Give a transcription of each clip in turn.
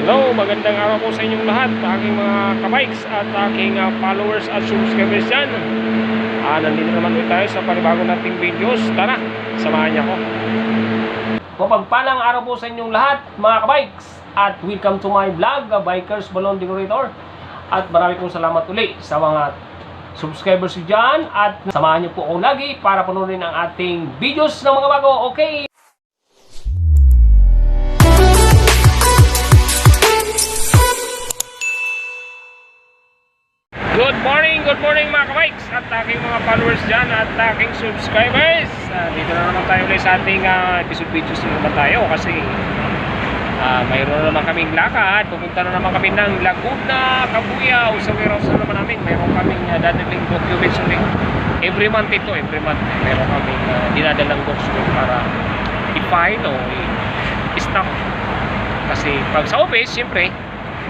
Hello, magandang araw po sa inyong lahat, aking mga kabikes at aking followers at subscribers dyan. Nandito naman ulit tayo sa panibago nating videos. Tara, samahan niyo ako. Mapagpalang araw po sa inyong lahat, mga kabikes, at welcome to my vlog, Bikers Balloon Decorator. At marami pong salamat ulit sa mga subscribers dyan, at samahan niyo po ako lagi para panoorin ang ating videos ng mga bago. Okay? Good morning mga kabikes at aking mga followers dyan at aking subscribers. Dito na naman tayo ulit sa ating episode videos na naman tayo kasi mayroon na naman kaming lakad. Pupunta na naman kami ng Laguna, Cabuyao. Sa warehouse na naman namin. Mayroon kaming dadaling documents ulit. Every month ito, every month. Mayroon kaming dinadalang documents para i-file o i-stock. Kasi pag sa office, siyempre,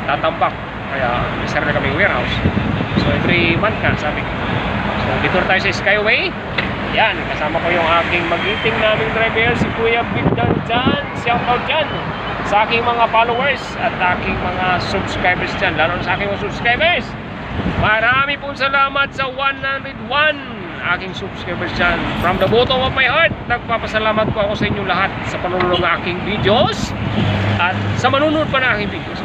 tatambak. Kaya isa na kami warehouse. So every month ka, sabi ko. So dito tayo sa Skyway. Yan, kasama ko yung aking magiting naming driver, si Kuya Bigdan dyan. Shout out dyan sa aking mga followers at aking mga subscribers dyan. Lalo sa aking mga subscribers, marami pong salamat sa 101 aking subscribers dyan. From the bottom of my heart, nagpapasalamat po ako sa inyo lahat sa panunod ng aking videos at sa manunod pa ng aking videos.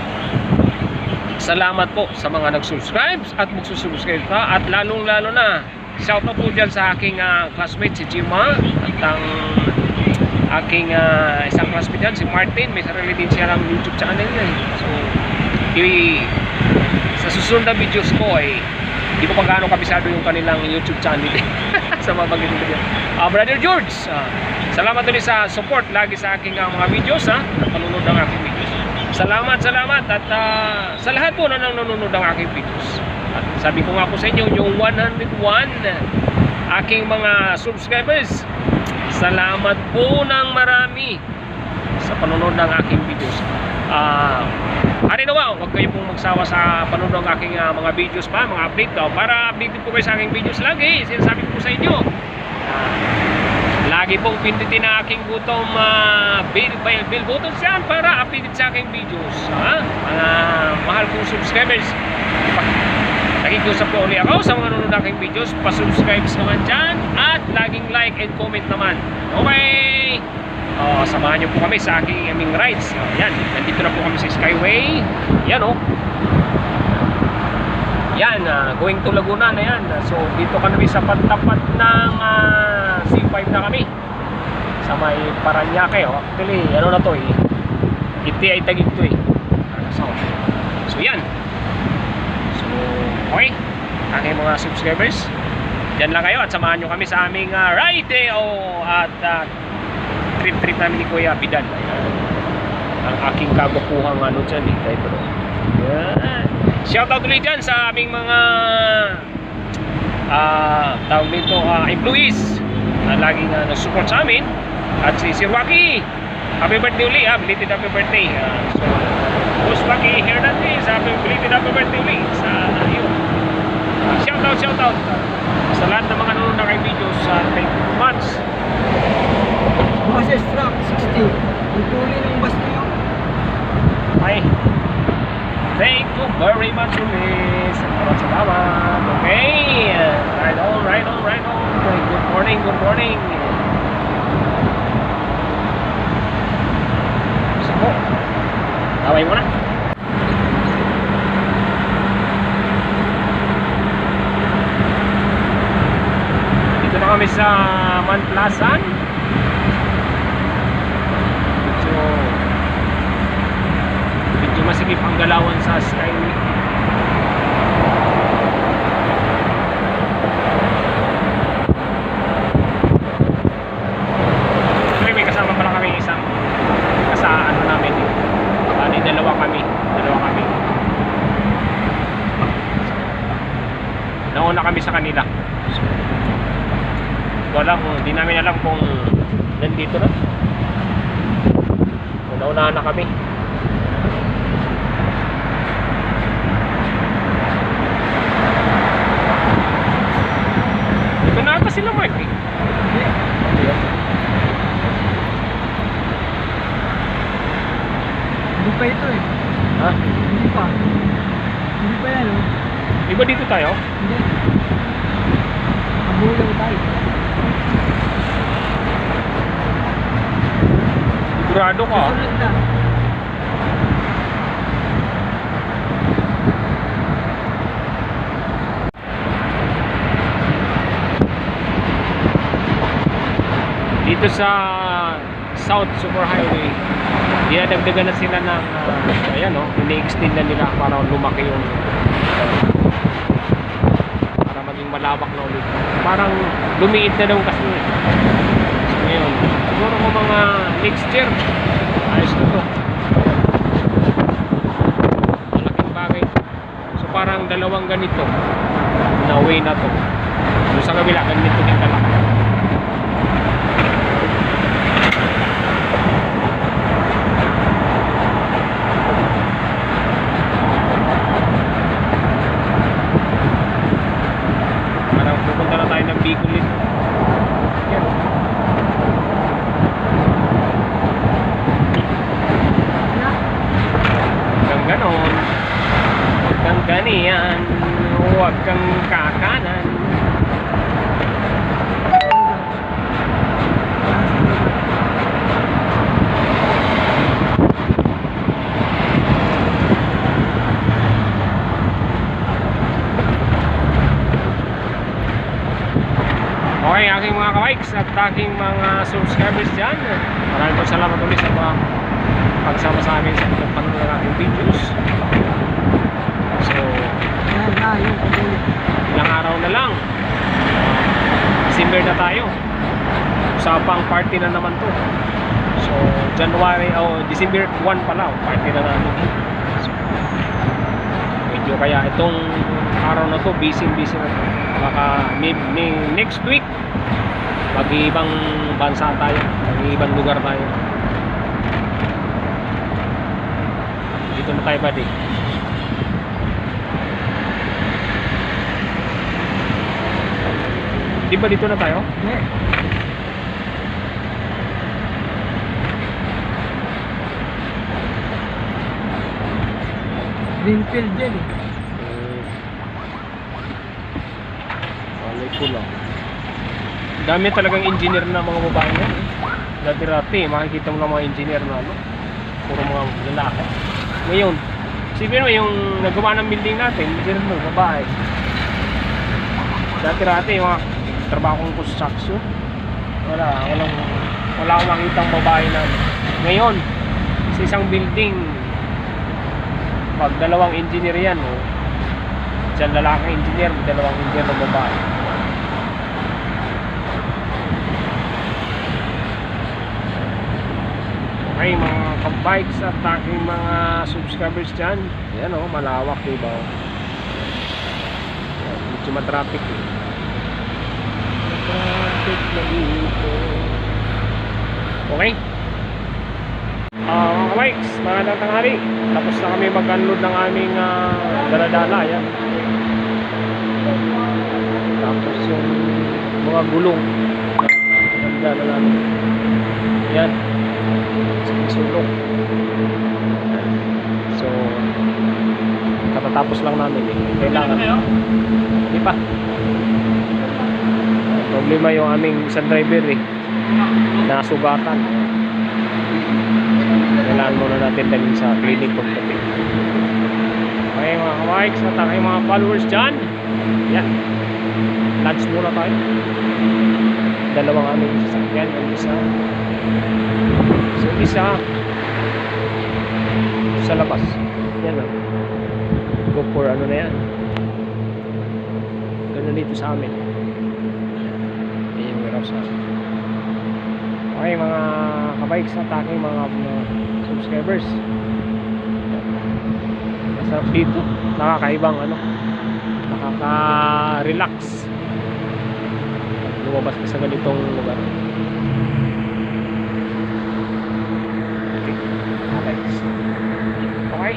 Salamat po sa mga nag-subscribe at magsusubscribe pa, at lalong lalo na shoutout po dyan sa aking classmate si Jima at ang aking isang classmate dyan si Martin. May sarili din siya ng YouTube channel niya. So sa susunod na videos ko ay di ko pa gaano kabisado yung kanilang YouTube channel sa mga magiting ko dyan. Brother George, salamat ulit sa support lagi sa aking mga videos, at panunod ng aking videos. Salamat at sa lahat po na nanonood ng aking videos. At sabi ko nga po sa inyo, yung 101 aking mga subscribers, salamat po ng marami sa panonood ng aking videos. Hari na ba, huwag kayo pong magsawa sa panonood ng aking mga videos pa, mga update para updated po kayo sa aking videos lagi. Sinasabi ko po sa inyo, lagi pong pindutin na aking butong bell buttons yan para updated sa aking videos. Mga mahal kong subscribers, nakikiusap po ulit ako sa mga nanonood ng aking videos. Pa-subscribe naman dyan at laging like and comment naman. Okay, samahan nyo po kami sa aking aming rides. Yan, nandito na po kami sa Skyway. Yan yan, going to Laguna na yan. So dito kami sa pantapat ng C5 na kami sa may Paranaque. Actually, ano na to iti ay tagig to So yan. So okay, aking mga subscribers, dyan lang kayo at samahan nyo kami sa aming ride at trip namin ni Kuya Bidan. Ang aking kagupuhang dyan driver. Yan. Shoutout ulit dyan sa aming mga tawag dito, employees na laging nag-support sa amin. At si Sir Waki, happy birthday ulit, belated happy birthday. So Boss Waki Hernandez, belated happy birthday ulit sa iyo. Shoutout sa lahat ng mga nanonood ng aking videos. Thank you so much. Boses truck 60. Ituloy ng bus niyo. Ay, thank you very much ulit. Salamat. Okay, right on. Good morning. Gusto mo, taway mo na. Dito na kami sa Manplasan. So medyo masigip ang galawan sa Skyway. Actually, may kasama pala kami isang namin. Dalawa kami. Nauna kami sa kanila. So, hindi namin alam kung nandito na. Naunahan na kami. Ito na ata sila, Mark. pa ito eh. Ha? Hindi pa. Hindi pa yan, oh. Di ba dito tayo? Hindi. Abulaw tayo. Sigurado ka. Susunod na. Dito sa South Super Highway, dinadagdagan na sila ng ayan o, ini-extend na nila para lumaki yung para maging malawak na ulit. Parang lumiit na daw kasi. So ngayon, siguro ko mga next year, ayos na to. Malaking bagay. So parang dalawang ganito na way na to. So sa kabila, ganito din kalaki. Pupunta na tayo ng Bicol dito. Yan. Huwag kang ganon. Huwag kang ganiyan. Huwag kang kakanan. Okay, aking mga ka-bikes at aking mga subscribers dyan, maraming po salamat ulit sa mga pagsama sa amin sa pagpanood ng aking videos. So, Yan na, yung abulaw. ilang araw na lang, December na tayo. Usapang party na naman to. So, December 1 pala, party na namin. So, medyo kaya itong araw na to, busy na to. Baka next week mag-ibang bansa tayo, mag-ibang lugar tayo. Dito na tayo, buddy. Di ba dito na tayo? Hindi. Greenfield yan, eh. Walay ko lang. Dami talagang engineer na mga babae yan. Dati-rati, makikita mo ng mga engineer na ano, puro mga lalaki. Ngayon, isipin mo yung nagawa ng building natin, engineer mo, babae. Dati-rati, yung mga trabakong construction, wala akong makitang babae na ano. Ngayon, sa isang building, pag dalawang engineer yan, dyan lalaking engineer, dalawang engineer na babae. Okay, mga kabikes at aking mga subscribers dyan, yan o, malawak, diba? Medyo matraffic eh. Matraffic na dito. Okay, mga kabikes, magandang tanghali. Tapos na kami mag-unload ng aming daladala, yan. Tapos yung mga gulong ganda na namin, yan, sulok. So katatapos lang namin eh. Kailangan hindi pa. Problema yung aming isang driver eh, nasugatan. Kailangan muna natin dalhin sa clinic pagdating. Okay mga ka-bikes at aking mga followers dyan, yan, lunch muna tayo. Dalawang aming sasakyan, yung isa, so isa sa labas, yan lang, go for ano na yan, ganun dito sa amin, yan yung warehouse namin. Okay mga kabikes at aking mga subscribers, masarap dito, nakakaibang ano, nakaka-relax lumabas ka sa ganitong lugar. Okay, kabikes. Okay,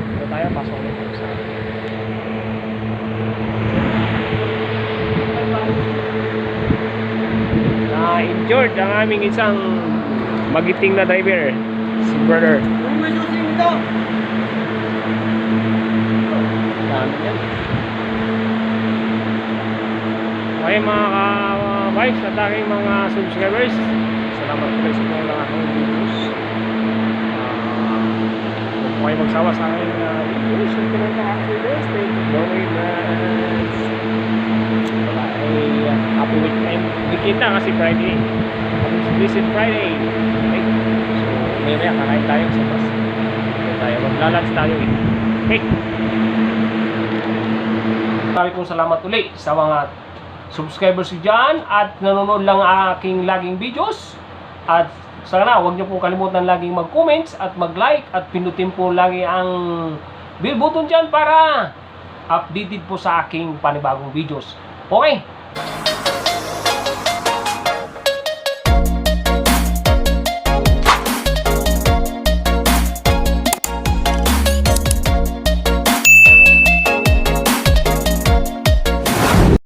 dito tayo, pasok ulit tayo sa na-injured ang aming isang magiting na driver, si brother. Kung may susi mo ito. Dami yan. Okay mga ka-vibes at aking mga subscribers, salamat po sa mga lang aking videos. Huwag po kayo magsawa sa aking videos. Huwag po lang aking videos. Thank you very much. Bye. Happy weekend. Hindi kita kasi Friday. Visit Friday. Okay. So, may kakain tayo sa bus. Maglalunch tayo eh. Okay. Maraming pong salamat ulit sa mga subscribers ko dyan at nanonood lang aking laging videos. At sana huwag niyo pong kalimutan laging mag-comments at mag-like at pinutin po lagi ang bell button dyan para updated po sa aking panibagong videos. Okay,